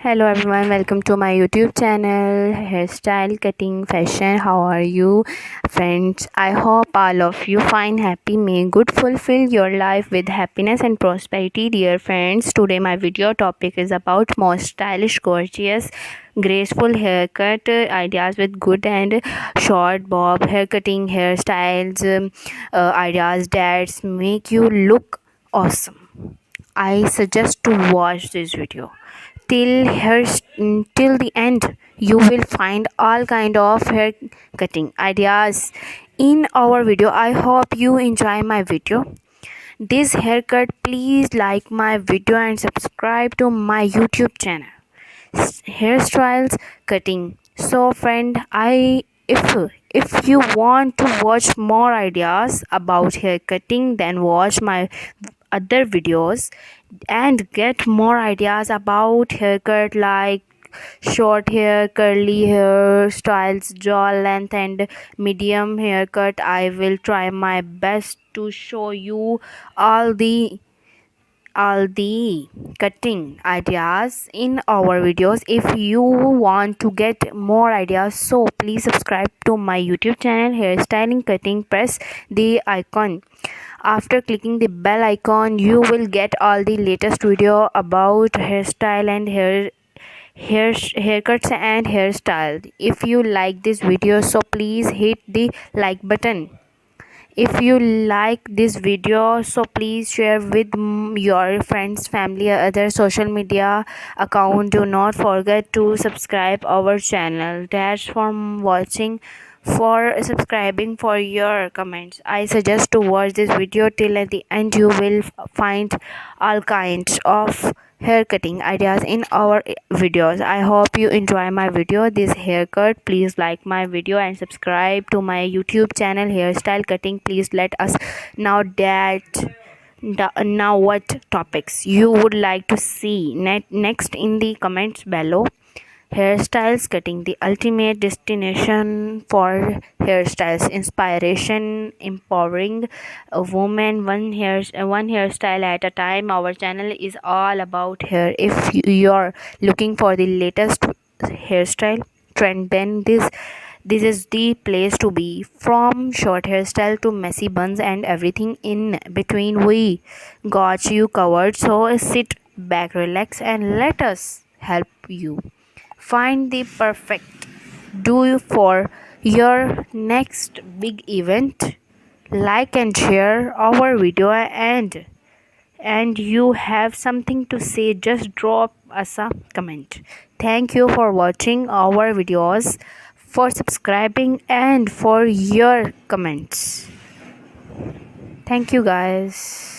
Hello everyone, welcome to my YouTube channel, Hairstyle Cutting Fashion. How are you, friends? I hope all of you find happy. May good fulfill your life with happiness and prosperity, dear friends. Today my video topic is about most stylish, gorgeous, graceful haircut ideas with good and short bob haircutting hairstyles, ideas that make you look awesome. I suggest to watch this video till the end. You will find all kind of hair cutting ideas in our video. I hope you enjoy my video. This haircut, please like my video and subscribe to my YouTube channel, Hairstyles Cutting. So friend, I if you want to watch more ideas about hair cutting, then watch my other videos and get more ideas about haircut like short hair, curly hair styles, jaw length and medium haircut. I will try my best to show you all the cutting ideas in our videos. If you want to get more ideas, so please subscribe to my YouTube channel Hairstyling Cutting. Press the icon. After clicking the bell icon, you will get all the latest video about hairstyle and haircuts and hairstyle. If you like this video, so please hit the like button. If you like this video, so please share with your friends, family, or other social media account. Do not forget to subscribe our channel. That's for watching, for subscribing, for your comments. I suggest to watch this video till at the end. You will find all kinds of hair cutting ideas in our videos. I hope you enjoy my video, this haircut. Please like my video and subscribe to my YouTube channel Hairstyle Cutting. Please let us know now what topics you would like to see next in the comments below. Hairstyles Cutting, the ultimate destination for hairstyles, inspiration, empowering a woman, one hairstyle at a time. Our channel is all about hair. If you're looking for the latest hairstyle trend, then this is the place to be. From short hairstyle to messy buns and everything in between, we got you covered. So sit back, relax, and let us help you find the perfect do for your next big event. Like and share our video, and you have something to say, just drop us a comment. Thank you for watching our videos, for subscribing, and for your comments. Thank you guys.